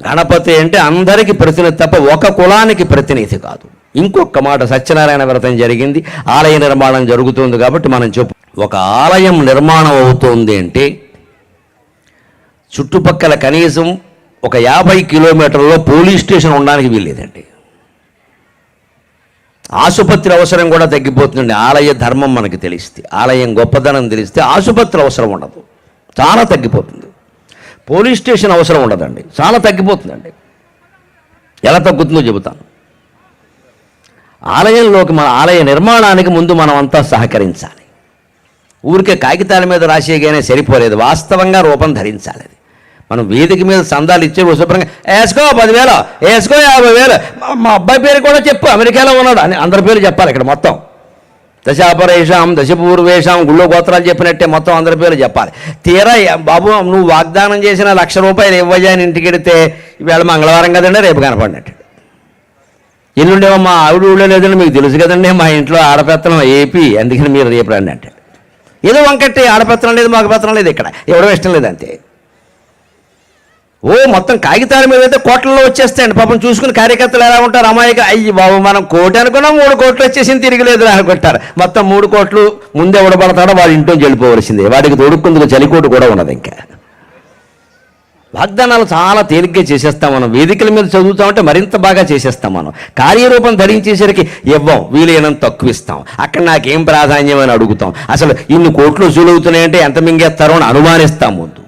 గణపతి అంటే అందరికీ ప్రతినిధి తప్ప ఒక కులానికి ప్రతినిధి కాదు. ఇంకొక మాట, సత్యనారాయణ వ్రతం జరిగింది, ఆలయ నిర్మాణం జరుగుతుంది కాబట్టి మనం చెప్పు. ఒక ఆలయం నిర్మాణం అవుతుంది అంటే చుట్టుపక్కల కనీసం ఒక 50 కిలోమీటర్లలో పోలీస్ స్టేషన్ ఉండడానికి వీల్లేదండి. ఆసుపత్రి అవసరం కూడా తగ్గిపోతుందండి. ఆలయ ధర్మం మనకి తెలిస్తే, ఆలయం గొప్పదనం తెలిస్తే ఆసుపత్రి అవసరం ఉండదు, చాలా తగ్గిపోతుంది. పోలీస్ స్టేషన్ అవసరం ఉండదండి, చాలా తగ్గిపోతుందండి. ఎలా తగ్గుతుందో చెబుతాను. ఆలయంలోకి, మన ఆలయ నిర్మాణానికి ముందు మనం అంతా సహకరించాలి. ఊరికే కాగితాల మీద రాసేగానే సరిపోలేదు, వాస్తవంగా రూపం ధరించాలి. అది మనం వేదిక మీద సందాలు ఇచ్చే శుభ్రంగా వేసుకో 10,000, వేసుకో 50,000, మా అబ్బాయి పేరు కూడా చెప్పు, అమెరికాలో ఉన్నాడు అని అందరి పేరు చెప్పాలి. ఇక్కడ మొత్తం దశాపరేషాం దశపూర్వేషాం గుళ్ళో గోత్రాలు చెప్పినట్టే మొత్తం అందరి పేరు చెప్పాలి. తీరా బాబు నువ్వు వాగ్దానం చేసిన ₹1,00,000 ఇవ్వజా అని ఇంటికి వెడితే ఈవేళ మంగళవారం కదండి రేపు కనపడినట్టు, ఎల్లుండేమో మా ఆవిడ ఊళ్ళో లేదండి మీకు తెలుసు కదండి, మా ఇంట్లో ఆడపెత్తనం ఏపీ, అందుకని మీరు రేపు రండి అంటే ఏదో వంకట్టి ఆడపెత్తనం లేదు మగపెత్తనం లేదు, ఇక్కడ ఎవడో ఇష్టం లేదు అంతే. మొత్తం కాగితాల మీద అయితే కోట్లలో వచ్చేస్తాయండి. పాపం చూసుకుని కార్యకర్తలు ఎలా ఉంటారు, అమాయక అయ్యి బాబు మనం 1 కోటి అనుకున్నాం 3 కోట్లు వచ్చేసింది తిరిగిలేదు అనుకుంటారు. మొత్తం 3 కోట్లు ముందే ఉడబడతాడో వాడి ఇంట్లో వెళ్ళిపోవలసిందే, వాడికి తొడుక్కుందుకు చలికోటు కూడా ఉన్నది. ఇంకా వాగ్దానాలు చాలా తేలిగ్గా చేసేస్తాం మనం, వేదికల మీద చదువుతామంటే మరింత బాగా చేసేస్తాం మనం. కార్యరూపం ధరించేసరికి ఇవ్వం, వీలైనంత తక్కువ ఇస్తాం. అక్కడ నాకేం ప్రాధాన్యం అని అడుగుతాం. అసలు ఇన్ని కోట్లు వసూలు అవుతున్నాయంటే ఎంత మింగేస్తారో అని అనుమానిస్తాం ముందు.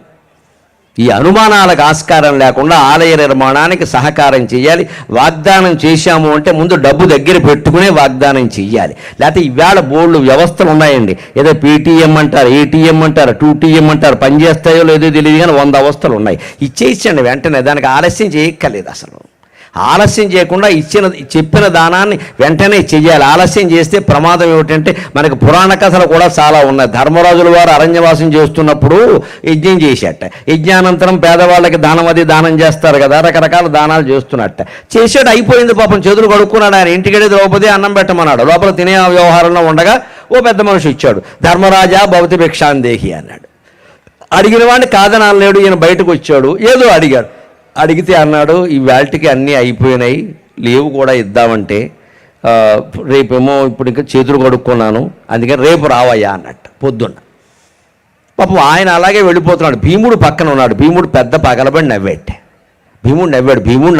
ఈ అనుమానాలకు ఆస్కారం లేకుండా ఆలయ నిర్మాణానికి సహకారం చేయాలి. వాగ్దానం చేశాము అంటే ముందు డబ్బు దగ్గర పెట్టుకునే వాగ్దానం చెయ్యాలి. లేకపోతే ఇవాళ బోర్డు వ్యవస్థలు ఉన్నాయండి, ఏదో పీటీఎం అంటారు, ఏటీఎం అంటారు, 2TM అంటారు, పనిచేస్తాయో లేదో తెలియదు కానీ 100 అవస్థలు ఉన్నాయి. ఇచ్చేయించండి వెంటనే, దానికి ఆలస్యం చేయక్కర్లేదు. అసలు ఆలస్యం చేయకుండా చెప్పిన దానాన్ని వెంటనే చెయ్యాలి. ఆలస్యం చేస్తే ప్రమాదం ఏమిటంటే మనకు పురాణ కథలు కూడా చాలా ఉన్నాయి. ధర్మరాజుల వారు అరణ్యవాసం చేస్తున్నప్పుడు యజ్ఞం చేసేట, యజ్ఞానంతరం పేదవాళ్ళకి దానం చేస్తారు కదా, రకరకాల దానాలు చేస్తున్నట్ట. చేసాడు, అయిపోయింది, పాపం చేతులు కడుక్కున్నాడు. ఆయన ఇంటికెళ్ళి ద్రౌపది అన్నం పెట్టమన్నాడు. లోపల తినే వ్యవహారంలో ఉండగా పెద్ద మనిషి ఇచ్చాడు, ధర్మరాజా భవతి భిక్షాందేహి అన్నాడు. అడిగిన వాడిని కాదనలేడు. ఈయన బయటకు వచ్చాడు, ఏదో అడిగితే అన్నాడు, ఈ వేల్టికి అన్నీ అయిపోయినాయి, లేవు కూడా ఇద్దామంటే రేపేమో ఇప్పుడు ఇంకా చేతులు కడుక్కున్నాను, అందుకని రేపు రావయ్యా అన్నట్టు పొద్దున్న. పాపం ఆయన అలాగే వెళ్ళిపోతున్నాడు. భీముడు పక్కన ఉన్నాడు. భీముడు పెద్ద పగలబడి నవ్వాడు. భీముడు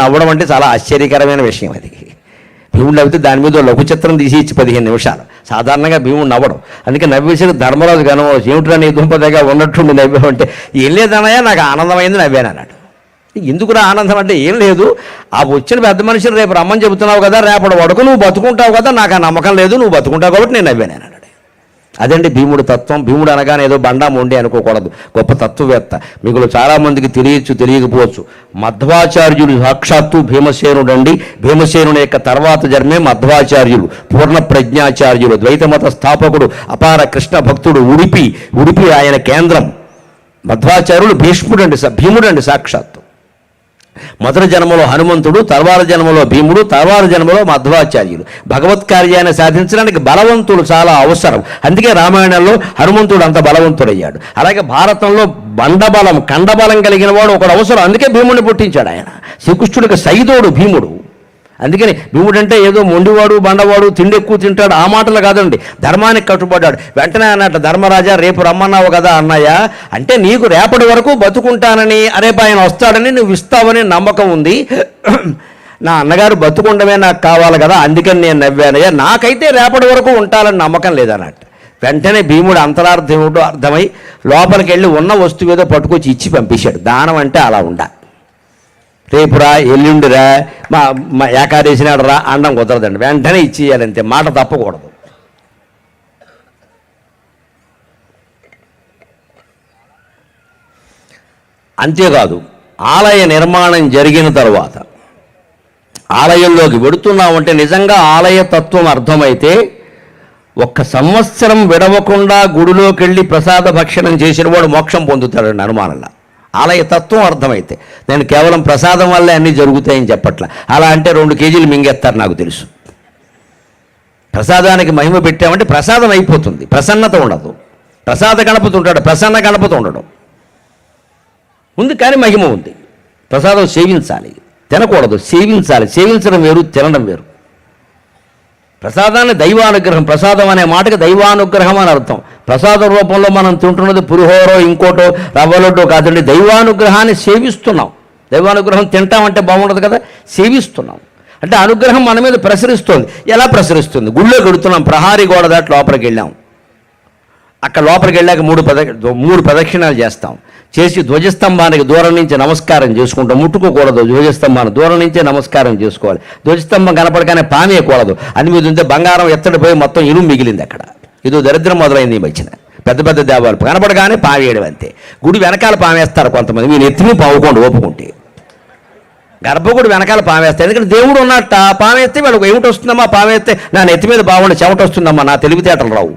నవ్వడం అంటే చాలా ఆశ్చర్యకరమైన విషయం. అది భీముడు నవ్వితే దాని మీద లఘు చిత్రం తీసి ఇచ్చి 15 నిమిషాలు. సాధారణంగా భీముడు నవ్వడం, అందుకే నవ్వేసరికి ధర్మరాజు కనవచ్చు, ఏమిట్రా నీ దుంపదగా ఉన్నట్టుండి నవ్వామంటే ఏం లేదన్నయ్యా నాకు ఆనందమైంది నవ్వాను అన్నాడు. ఎందుకురా ఆనందం అంటే ఏం లేదు, ఆ వచ్చిన పెద్ద మనిషిని రేపు రమ్మని చెబుతున్నావు కదా, రేపటి వరకు నువ్వు బతుకుంటావు కదా, నాకు ఆ నమ్మకం లేదు, నువ్వు బతుకుంటావు కాబట్టి నేను నవ్వాను అన్నాడు. అదండి భీముడు తత్వం. భీముడు అనగానే ఏదో బండా మొండి అనుకోకూడదు, గొప్ప తత్వవేత్త. మీకు చాలామందికి తెలియకపోవచ్చు. మధ్వాచార్యులు సాక్షాత్తు భీమసేనుడు అండి. భీమసేనుని యొక్క తర్వాత జన్మే మధ్వాచార్యులు, పూర్ణ ప్రజ్ఞాచార్యులు, ద్వైతమత స్థాపకుడు, అపార కృష్ణ భక్తుడు, ఉడిపి ఆయన కేంద్రం. మధ్వాచార్యులు భీముడు అండి సాక్షాత్తు. మొదటి జన్మలో హనుమంతుడు, తర్వాత జన్మలో భీముడు, తర్వాత జన్మలో మధ్వాచార్యులు. భగవత్ కార్యాన్ని సాధించడానికి బలవంతుడు చాలా అవసరం. అందుకే రామాయణంలో హనుమంతుడు అంత బలవంతుడయ్యాడు. అలాగే భారతంలో బండబలం కండబలం కలిగిన వాడు ఒకడు అవసరం. అందుకే భీముడిని పుట్టించాడు ఆయన. శ్రీకృష్ణుడికి సైదోడు భీముడు. అందుకని భీముడు అంటే ఏదో మొండివాడు, బండవాడు, తిండి ఎక్కువ తింటాడు ఆ మాటలు కాదండి, ధర్మానికి కట్టుబడ్డాడు. వెంటనే అన్నట్టు, ధర్మరాజా రేపు రమ్మన్నావు కదా అన్నయ్య అంటే నీకు రేపటి వరకు బతుకుంటానని, రేపు ఆయన వస్తాడని నువ్వు ఇస్తావని నమ్మకం ఉంది. నా అన్నగారు బతుకుండమే నాకు కావాలి కదా, అందుకని నేను నవ్వానయ్యా, నాకైతే రేపటి వరకు ఉంటాలని నమ్మకం లేదన్నట్టు. వెంటనే భీముడు అంతరార్థం ఏమిటో అర్థమై లోపలికి వెళ్ళి ఉన్న వస్తువు ఏదో పట్టుకొచ్చి ఇచ్చి పంపించాడు. దానం అంటే అలా ఉండాలి. రేపురా ఎల్లుండిరా మా ఏకాదశి నాడు రా అనడం కుదరదండి, వెంటనే ఇచ్చేయాలంతే, మాట తప్పకూడదు. అంతేకాదు, ఆలయ నిర్మాణం జరిగిన తర్వాత ఆలయంలోకి వెడుతున్నామంటే నిజంగా ఆలయ తత్వం అర్థమైతే 1 సంవత్సరం విడవకుండా గుడిలోకి వెళ్ళి ప్రసాద భక్షణం చేసిన వాడు మోక్షం పొందుతాడండి అనుమానంలా. ఆలయ తత్వం అర్థమైతే. నేను కేవలం ప్రసాదం వల్లే అన్నీ జరుగుతాయని చెప్పట్ల. అలా అంటే 2 కేజీలు మింగేస్తారు నాకు తెలుసు. ప్రసాదానికి మహిమ పెట్టామంటే ప్రసాదం అయిపోతుంది, ప్రసన్నత ఉండదు. ప్రసాద గణపతి ఉంటాడు, ప్రసన్న గణపతి ఉండడం ఉంది, కానీ మహిమ ఉంది. ప్రసాదం సేవించాలి, తినకూడదు, సేవించాలి. సేవించడం వేరు, తినడం వేరు. ప్రసాదాన్ని దైవానుగ్రహం, ప్రసాదం అనే మాటకి దైవానుగ్రహం అని అర్థం. ప్రసాద రూపంలో మనం తింటున్నది పులిహోరో ఇంకోటో రవ్వలొడ్డో కాదండి, దైవానుగ్రహాన్ని సేవిస్తున్నాం. దైవానుగ్రహం తింటామంటే బాగుండదు కదా, సేవిస్తున్నాం అంటే అనుగ్రహం మన మీద ప్రసరిస్తుంది. ఎలా ప్రసరిస్తుంది? గుళ్ళో గడుతున్నాం, ప్రహారీ గోడ దాటి లోపలికి వెళ్ళాం. అక్కడ లోపలికి వెళ్ళాక మూడు ప్రదక్షిణాలు చేస్తాం. చేసి ధ్వజస్తంభానికి దూరం నుంచి నమస్కారం చేసుకుంటాం. ముట్టుకోకూడదు, ధ్వజస్తంభాన్ని దూరం నుంచే నమస్కారం చేసుకోవాలి. ధ్వజస్తంభం కనపడగానే పామేయకూడదు. అన్ని మీద ఉంటే బంగారం ఎత్తడిపోయి మొత్తం ఇనుము మిగిలింది అక్కడ. ఇదో దరిద్రం మొదలైంది ఈ మధ్యన. పెద్ద పెద్ద దేవాలు కనపడగానే పామేయడం అంతే. గుడి వెనకాల పామేస్తారు కొంతమంది, మీరు ఎత్తిని పావుకోండి ఓపుకుంటే. గర్భగుడి వెనకాల పామేస్తారు, ఎందుకంటే దేవుడు ఉన్నట్ట. పామేస్తే వాళ్ళకి ఏమిటి వస్తుందమ్మా, పామేస్తే నా నెత్తి మీద బాగుండి చెమట వస్తుందమ్మా, నా తెలివితేటలు రావు,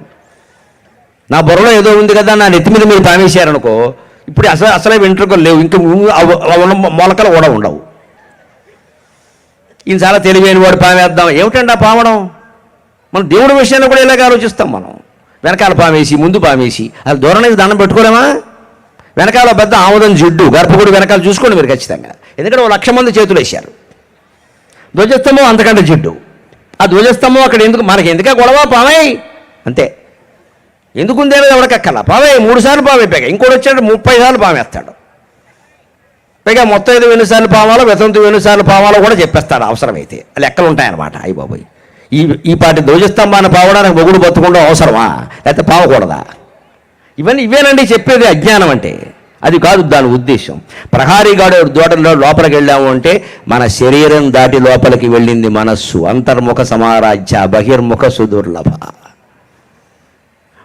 నా బుర్రలో ఏదో ఉంది కదా, నా నెత్తి మీద మీరు పామేశారనుకో, ఇప్పుడు అసలే వెంట్రుకలు లేవు, ఇంకా మొలకలు కూడా ఉండవు. ఈయన చాలా తెలివైన వాడు, పామేద్దాం. ఏమిటండి ఆ పావడం? మనం దేవుడి విషయాన్ని కూడా ఇలాగ ఆలోచిస్తాం. మనం వెనకాల పామేసి ముందు పామేసి అది దూరం నుంచి దండం పెట్టుకోలేమా? వెనకాల పెద్ద ఆముదం జిడ్డు, గర్భగుడి వెనకాల చూసుకోండి మీరు ఖచ్చితంగా. ఎందుకంటే 1,00,000 మంది చేతులు వేశారు. ధ్వజస్తంభం అంతకంటే జిడ్డు. ఆ ధ్వజస్తంభం అక్కడ ఎందుకు, మనకి ఎందుకే గొడవ, పామేయి అంతే. ఎందుకుందేమో ఎవరికక్కల, పామేయి 3 సార్లు పామైపోయాక ఇంకోటి వచ్చాడు 30 సార్లు పామేస్తాడు. పైగా మొత్తం 5 ఎన్నిసార్లు పావాలో, వెతంతు ఎన్నిసార్లు పావాలో కూడా చెప్పేస్తాడు అవసరమైతే. లెక్కలు ఉంటాయన్నమాట. అయ్యి బాబోయ్, ఈ పాటి ధ్వజస్తంభాన్ని పావడానికి మొగుడు బతుకుండా అవసరమా, లేకపోతే పావకూడదా? ఇవేనండి చెప్పేది అజ్ఞానం అంటే. అది కాదు దాని ఉద్దేశం. ప్రహారీగాడు దోటలో లోపలికి వెళ్ళాము అంటే మన శరీరం దాటి లోపలికి వెళ్ళింది మనస్సు. అంతర్ముఖ సమారాధ్య బహిర్ముఖ సుదుర్లభ.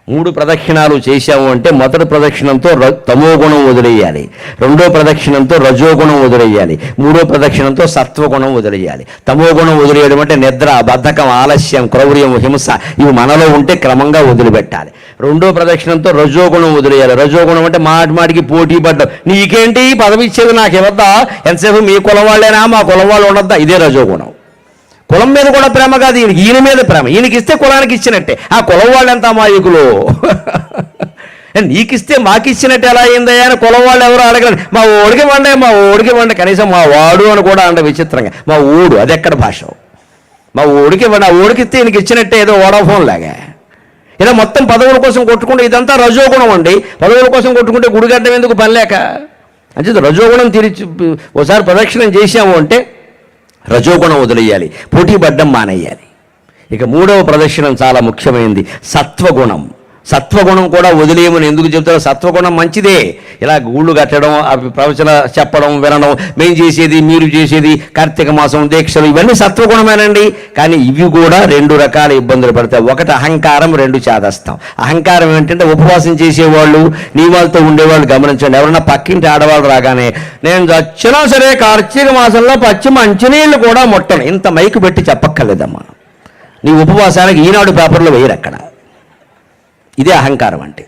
3 ప్రదక్షిణాలు చేశాము అంటే మొదటి ప్రదక్షిణంతో తమోగుణం వదిలేయాలి, రెండో ప్రదక్షిణంతో రజోగుణం వదిలేయాలి, మూడో ప్రదక్షిణంతో సత్వగుణం వదిలేయాలి. తమోగుణం వదిలేయడం అంటే నిద్ర, బద్ధకం, ఆలస్యం, క్రౌర్యం, హింస ఇవి మనలో ఉంటే క్రమంగా వదిలిపెట్టాలి. రెండో ప్రదక్షిణంతో రజోగుణం వదిలేయాలి. రజోగుణం అంటే మాటికి పోటీ పడ్డం, నీకేంటి పదవి ఇచ్చేది నాకు ఇవ్వద్దా, ఎంతసేపు మీ కులం వాళ్ళేనా మా కులం వాళ్ళు ఉండద్దా, ఇదే రజోగుణం. కులం మీద కూడా ప్రేమ కాదు, ఈయన మీద ప్రేమ. ఈయనకి ఇస్తే కులానికి ఇచ్చినట్టే. ఆ కులం వాళ్ళు ఎంత అమాయకులు, నీకిస్తే మాకిచ్చినట్టు ఎలా అయిందయ్యా అని కులం వాళ్ళు ఎవరు అడగలేదు. మా ఓడికి వండే కనీసం మా వాడు అని కూడా అండ విచిత్రంగా. మా ఊడు అది ఎక్కడ భాష, మా ఓడికి ఇవ్వండి. ఆ ఓడికిస్తే ఈయనకి ఇచ్చినట్టే, ఏదో ఓడాఫోన్ లాగా. ఇలా మొత్తం పదవుల కోసం కొట్టుకుంటే ఇదంతా రజోగుణం అండి. పదవుల కోసం కొట్టుకుంటే గుడిగడ్డం ఎందుకు పని లేక? అంటే రజోగుణం ఒకసారి ప్రదక్షిణం చేశాము అంటే రజోగుణం వదిలేయాలి, పోటీ పడ్డం మానేయాలి. ఇక 3వ ప్రదక్షిణం చాలా ముఖ్యమైనది, సత్వగుణం. సత్వగుణం కూడా వదిలేయమని ఎందుకు చెప్తారో, సత్వగుణం మంచిదే. ఇలా గూళ్ళు కట్టడం, ప్రవచన చెప్పడం, వినడం, మేము చేసేది మీరు చేసేది, కార్తీక మాసం దీక్షలు, ఇవన్నీ సత్వగుణమేనండి. కానీ ఇవి కూడా 2 రకాల ఇబ్బందులు పడతాయి. ఒకటి అహంకారం, 2 చాదస్తాం. అహంకారం ఏంటంటే ఉపవాసం చేసేవాళ్ళు, నియమాలతో ఉండేవాళ్ళు గమనించండి. ఎవరన్నా పక్కింటి ఆడవాళ్ళు రాగానే నేను చచ్చినా సరే కార్తీక మాసంలో పచ్చి మంచినీళ్ళు కూడా ముట్టను, ఇంత మైకు పెట్టి చెప్పక్కర్లేదమ్మా. నీ ఉపవాసానికి ఈనాడు పేపర్లో వేయరు అక్కడ. ఇదే అహంకారం అంటే.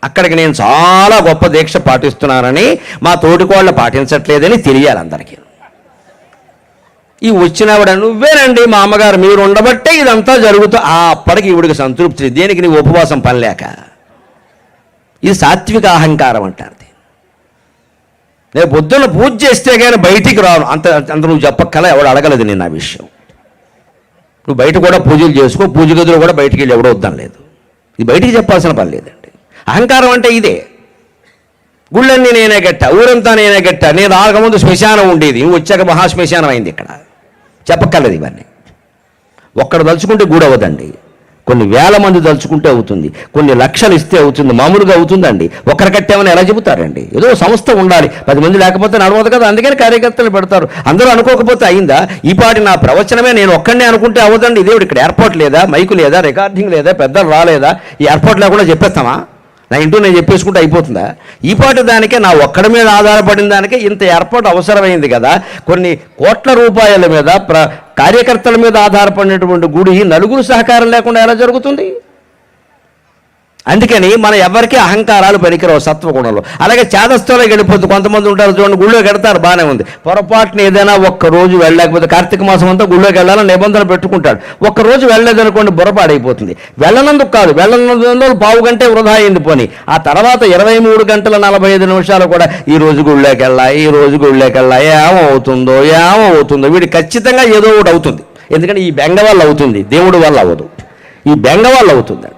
అక్కడికి నేను చాలా గొప్ప దీక్ష పాటిస్తున్నానని మా తోటికోళ్ళు పాటించట్లేదని తెలియాలి అందరికీ. ఈ వచ్చినవిడ నువ్వేనండి మా అమ్మగారు, మీరు ఉండబట్టే ఇదంతా జరుగుతూ అప్పటికి ఈవిడికి సంతృప్తి. దేనికి నీ ఉపవాసం పనిలేక. ఇది సాత్విక అహంకారం అంటారు. నేను పొద్దున్న పూజ చేస్తే కానీ బయటికి రాను, అంత నువ్వు చెప్పక్కల, ఎవడు అడగలేదు నేను ఆ విషయం. నువ్వు బయట కూడా పూజలు చేసుకో, పూజ గదిలో కూడా బయటికి వెళ్ళి ఎవడో వద్దాం లేదు. ఇది బయటికి చెప్పాల్సిన పని లేదండి. అహంకారం అంటే ఇదే. గుళ్ళన్నీ నేనే గట్టా, ఊరంతా నేనే గట్టా, నేను రాకముందు శ్మశానం ఉండేది, నువ్వు వచ్చాక మహాశ్మశానం అయింది. ఇక్కడ చెప్పక్కర్లేదు ఇవన్నీ. ఒక్కడు తలుచుకుంటే గుడి అవ్వదండి, కొన్ని వేల మంది తలుచుకుంటే అవుతుంది, కొన్ని లక్షలు ఇస్తే అవుతుంది, మామూలుగా అవుతుందండి. ఒకరు కట్టామని ఎలా చెబుతారండి? ఏదో సంస్థ ఉండాలి, 10 మంది లేకపోతే నడవదు కదా, అందుకని కార్యకర్తలు పెడతారు. అందరూ అనుకోకపోతే అయిందా? ఈ పాటి నా ప్రవచనమే నేను ఒక్కడనే అనుకుంటే అవ్వదండి. దేవుడు ఇక్కడ ఏర్పాటు లేదా, మైకు లేదా, రికార్డింగ్ లేదా, పెద్దలు రాలేదా, ఈ ఏర్పాటు లేకుండా చెప్పేస్తామా? నా ఇంటూ నేను చెప్పేసుకుంటే అయిపోతుందా? ఈ పాటి దానికే, నా ఒక్కడి మీద ఆధారపడిన దానికే ఇంత ఏర్పాటు అవసరమైంది కదా. కొన్ని కోట్ల రూపాయల మీద కార్యకర్తల మీద ఆధారపడినటువంటి గుడి 4 సహకారం లేకుండా ఎలా జరుగుతుంది? అందుకని మన ఎవరికి అహంకారాలు పనికిరావు సత్వగుణంలో. అలాగే చేదస్థంలోకి వెళ్ళిపోతుంది. కొంతమంది ఉంటారు చూడండి, గుళ్ళోకి వెడతారు, బాగానే ఉంది, పొరపాటున ఏదైనా ఒక్కరోజు వెళ్ళలేకపోతే కార్తీక మాసం అంతా గుళ్ళోకి వెళ్ళాలని నిబంధన పెట్టుకుంటాడు, ఒక్కరోజు వెళ్ళలేదనుకోండి బుర్రపాడైపోతుంది. వెళ్ళనందుకు కాదు, వెళ్ళనందులో పావు గంటే వృధా అయింది పోని. ఆ తర్వాత 23 గంటల 45 నిమిషాలు కూడా ఈ రోజు గుళ్ళోకి వెళ్ళా, ఈ రోజు గుళ్ళోకి వెళ్ళా, ఏమవుతుందో వీడి ఖచ్చితంగా ఏదో ఒకటి అవుతుంది. ఎందుకంటే ఈ బెంగ వల్ల అవుతుంది, దేవుడి వల్ల అవ్వదు, ఈ బెంగ వల్ల అవుతుంది.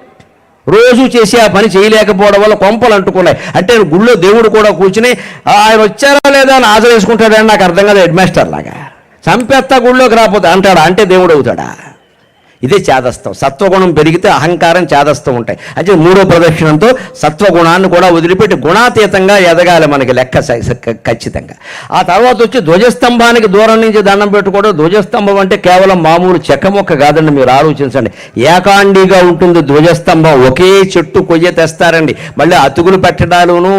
రోజు చేసి ఆ పని చేయలేకపోవడం వల్ల కొంపలు అంటుకున్నాయి. అంటే గుళ్ళో దేవుడు కూడా కూర్చుని ఆయన వచ్చారా లేదా అని ఆశ వేసుకుంటాడని నాకు అర్థం కాదు. హెడ్ మాస్టర్ లాగా చంపేస్తా గుళ్ళోకి రాకపోతే అంటాడా, అంటే దేవుడు అవుతాడా? ఇదే చేదస్థం. సత్వగుణం పెరిగితే అహంకారం, చేదస్థం ఉంటాయి. అంటే 3వ ప్రదక్షిణంతో సత్వగుణాన్ని కూడా వదిలిపెట్టి గుణాతీతంగా ఎదగాలి మనకి లెక్క ఖచ్చితంగా. ఆ తర్వాత వచ్చి ధ్వజస్తంభానికి దూరం నుంచి దండం పెట్టుకోవడం. ధ్వజస్తంభం అంటే కేవలం మామూలు చెక్కమొక్క కాదండి, మీరు ఆలోచించండి. ఏకాండిగా ఉంటుంది ధ్వజస్తంభం, ఒకే చెట్టు కొయ్య తెస్తారండి, మళ్ళీ అతుకులు పెట్టడాలును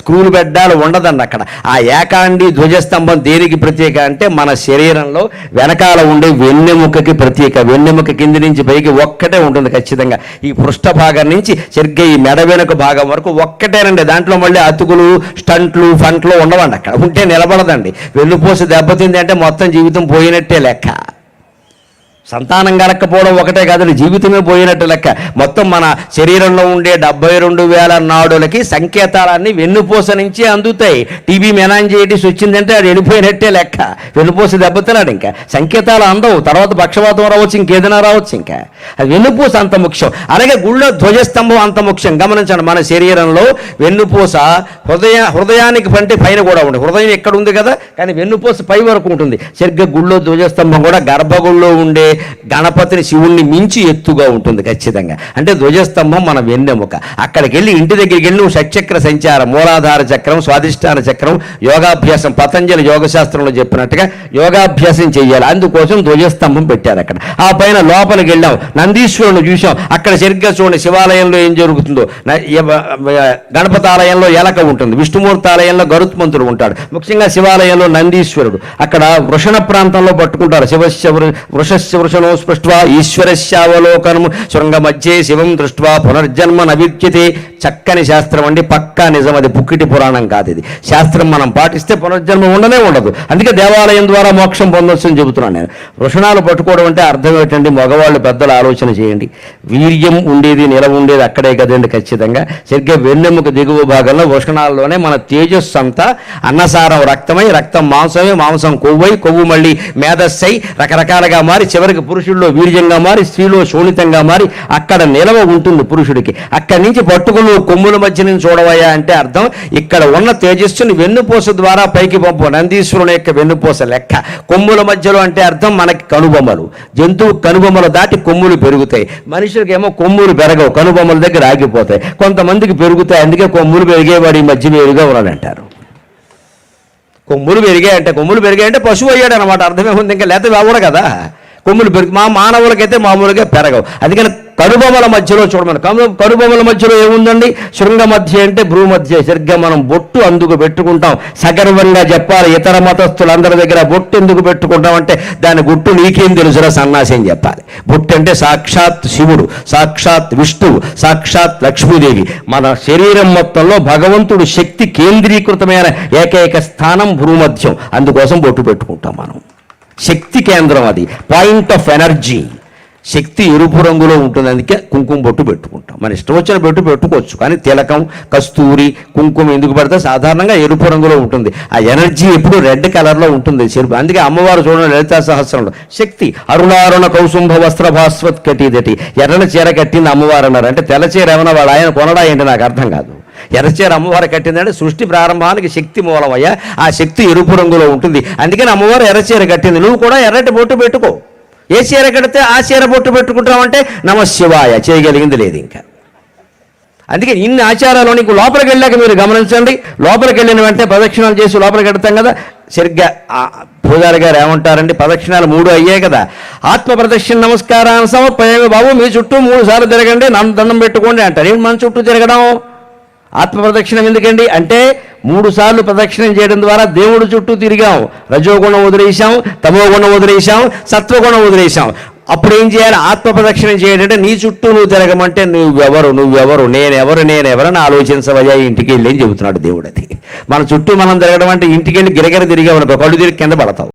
స్క్రూలు పెట్టడాలు ఉండదండి అక్కడ. ఆ ఏకాండి ధ్వజస్తంభం దేనికి ప్రత్యేక అంటే మన శరీరంలో వెనకాల ఉండే వెన్నెముకకి ప్రత్యేక. వెన్నెముక కింది నుంచి పైకి ఒక్కటే ఉంటుంది ఖచ్చితంగా. ఈ పృష్ఠ భాగం నుంచి సరిగ్గా ఈ మెడ వెనుక భాగం వరకు ఒక్కటేనండి. దాంట్లో మళ్ళీ అతుకులు, స్టంట్లు, ఫంట్లు ఉండవండి. అక్కడ ఉంటే నిలబడదండి. వెన్నుపూస దెబ్బతింది అంటే మొత్తం జీవితం పోయినట్టే లెక్క. సంతానం కలక్కపోవడం ఒకటే కాదండి, జీవితమే పోయినట్టు లెక్క. మొత్తం మన శరీరంలో ఉండే 72,000 నాడులకి సంకేతాలన్నీ వెన్నుపూస నుంచి అందుతాయి. టీబీ మెనాంజైటిస్ వచ్చిందంటే అది వెళ్ళిపోయినట్టే లెక్క. వెన్నుపూస దెబ్బతిన్నాడు, ఇంకా సంకేతాలు అందవు. తర్వాత పక్షవాతం రావచ్చు, ఇంకేదైనా రావచ్చు. ఇంకా అది వెన్నుపూస అంత ముఖ్యం. అలాగే గుళ్ళో ధ్వజస్తంభం అంత ముఖ్యం. గమనించండి, మన శరీరంలో వెన్నుపూస హృదయానికి పంటే పైన కూడా ఉంటుంది. హృదయం ఎక్కడ ఉంది కదా, కానీ వెన్నుపూస పై వరకు ఉంటుంది. సరిగ్గా గుళ్ళో ధ్వజస్తంభం కూడా గర్భగుళ్ళో ఉండే గణపతిని, శివుణ్ణి మించి ఎత్తుగా ఉంటుంది ఖచ్చితంగా. అంటే ధ్వజస్తంభం మన వెన్నెముక. అక్కడికి వెళ్ళి ఇంటి దగ్గరికి వెళ్ళి నువ్వు షట్చక్ర సంచారం, మూలాధార చక్రం, స్వాధిష్టాన చక్రం, యోగాభ్యాసం, పతంజలి యోగశాస్త్రంలో చెప్పినట్టుగా యోగాభ్యాసం చేయాలి. అందుకోసం ధ్వజస్తంభం పెట్టారు అక్కడ. ఆ పైన లోపలికి వెళ్ళాం, నందీశ్వరుని చూసాం. అక్కడ సరిగ్గా చూడండి, శివాలయంలో ఏం జరుగుతుందో. గణపతి ఆలయంలో ఎలక ఉంటుంది, విష్ణుమూర్తి ఆలయంలో గరుత్మంతుడు ఉంటాడు. ముఖ్యంగా శివాలయంలో నందీశ్వరుడు. అక్కడ వృషణ ప్రాంతంలో పట్టుకుంటారు. వృషస్య వృషణో స్పృష్ట్వా ఈశ్వరస్యావలోకనం శృంగ మధ్యే శివం దృష్ట్వా పునర్జన్మ నవిద్యతే. చక్కని శాస్త్రం అండి, పక్కా నిజం. అది పుక్కిటి పురాణం కాదు, ఇది శాస్త్రం. మనం పాటిస్తే పునర్జన్మ ఉండనే ఉండదు. అందుకే దేవాలయం ద్వారా మోక్షం పొందొచ్చు అని చెబుతున్నాను నేను. వృషణాలు పట్టుకోవడం అంటే అర్థం ఏంటండి? మగవాళ్ళు పెద్దలు ఆలోచన చేయండి. వీర్యం ఉండేది, నిలవ ఉండేది అక్కడే కదండి ఖచ్చితంగా. సరిగ్గా వెన్నెముక దిగువ భాగంలో వృషణాల్లోనే మన తేజస్సు అంతా అన్నసారం రక్తమై, రక్తం మాంసమే, మాంసం కొవ్వై, కొవ్వు మళ్ళీ మేధస్సై రకరకాలుగా మారి చివరికి పురుషుల్లో వీర్యంగా మారి, స్త్రీలో శోణితంగా మారి అక్కడ నిలవ ఉంటుంది పురుషుడికి. అక్కడి నుంచి పట్టుకుని కొమ్ముల మధ్య నుంచి చూడవయ్యా అంటే అర్థం ఇక్కడ ఉన్న తేజస్సుని వెన్నుపూస ద్వారా పైకి పంపు. నందీశ్వరుని యొక్క వెన్నుపూస లెక్క. కొమ్ముల మధ్యలో అంటే అర్థం మనకి కనుబొమ్మలు. జంతువు కనుబొమ్మలు దాటి కొమ్ములు పెరుగుతాయి. మనుషులకి ఏమో కొమ్ములు పెరగవు, కనుబొమ్మల దగ్గర ఆగిపోతాయి. కొంతమందికి పెరుగుతాయి. అందుకే కొమ్ములు పెరిగేవాడు ఈ మధ్య వేరుగా ఉన్నాడంటారు. కొమ్ములు పెరిగాయంటే పశువు అయ్యాడు అనమాట. అర్థమే ఉంది. ఇంకా లేకపోతే ఎవడు కదా కొమ్ములు పెరుగు. మానవులకైతే మామూలుగా పెరగవు. అందుకని కనుబొమ్మల మధ్యలో చూడమని. కనుబొమ్మల మధ్యలో ఏముందండి? శృంగ మధ్య అంటే భ్రూ మధ్య. సరిగ్గా మనం బొట్టు అందుకు పెట్టుకుంటాం. సగర్వంగా చెప్పాలి. ఇతర మతస్థులందరి దగ్గర బొట్టు ఎందుకు పెట్టుకుంటాం అంటే దాని గుట్టు నీకేం తెలుసురా సన్నాసి అని చెప్పాలి. బొట్టు అంటే సాక్షాత్ శివుడు, సాక్షాత్ విష్ణువు, సాక్షాత్ లక్ష్మీదేవి. మన శరీరం మొత్తంలో భగవంతుడు శక్తి కేంద్రీకృతమైన ఏకైక స్థానం భ్రూమధ్యం. అందుకోసం బొట్టు పెట్టుకుంటాం మనం. శక్తి కేంద్రం అది, పాయింట్ ఆఫ్ ఎనర్జీ. శక్తి ఎరుపు రంగులో ఉంటుంది. అందుకే కుంకుమ బొట్టు పెట్టుకుంటాం. మన ఇష్టం వచ్చిన బొట్టు పెట్టుకోవచ్చు, కానీ తిలకం, కస్తూరి, కుంకుమ ఎందుకు పెడితే సాధారణంగా ఎరుపు రంగులో ఉంటుంది. ఆ ఎనర్జీ ఎప్పుడు రెడ్ కలర్లో ఉంటుంది. అందుకే అమ్మవారు చూడండి లలితా సహస్రంలో శక్తి అరుణారుణ కౌసుంభ వస్త్ర భాస్వత్ కటిదటి. ఎర్రని చీర కట్టింది అమ్మవారు అన్నారు. అంటే తెల్ల చీర ఏమన్నా వాడు ఆయన కొనడా ఏంటి నాకు అర్థం కాదు. ఎర్రచీర అమ్మవారు కట్టిందంటే సృష్టి ప్రారంభానికి శక్తి మూలమయ్యా. ఆ శక్తి ఎరుపు రంగులో ఉంటుంది. అందుకని అమ్మవారు ఎర్రచీర కట్టింది. నువ్వు కూడా ఎర్రటి బొట్టు పెట్టుకో. ఏ చీర కడితే ఆ చీర బొట్టు పెట్టుకుంటామంటే నమశివాయ, చేయగలిగింది లేదు ఇంకా. అందుకే ఇన్ని ఆచారాలు నీకు లోపలికి వెళ్ళాక మీరు గమనించండి. లోపలికి వెళ్ళిన వెంటనే ప్రదక్షిణాలు చేసి లోపలికి వెళ్తాం కదా. సరిగ్గా పూజారి గారు ఏమంటారండి? ప్రదక్షిణాలు 3 అయ్యాయి కదా. ఆత్మ ప్రదక్షిణ నమస్కారాన్ని సమర్పయామి బాబు, మీ చుట్టూ 3 సార్లు తిరగండి, నన్ను దండం పెట్టుకోండి అంటారు. ఏంటి మన చుట్టూ తిరగడం? ఆత్మ ప్రదక్షిణం ఎందుకండి అంటే 3 సార్లు ప్రదక్షిణం చేయడం ద్వారా దేవుడి చుట్టూ తిరిగాం. రజోగుణం వదిలేసాం, తమోగుణం వదిలేసాం, సత్వగుణం వదిలేసాం. అప్పుడు ఏం చేయాలి? ఆత్మ ప్రదక్షిణ చేయడంటే నీ చుట్టూ నువ్వు తిరగమంటే నువ్వెవరు నేనెవరని ఆలోచించవయ్యా, ఇంటికి వెళ్ళి అని చెబుతున్నాడు దేవుడు. అది మన చుట్టూ మనం తిరగడం అంటే ఇంటికి వెళ్ళి గిరగిర తిరిగామనుకో కళ్ళు తిరిగి కింద పడతావు.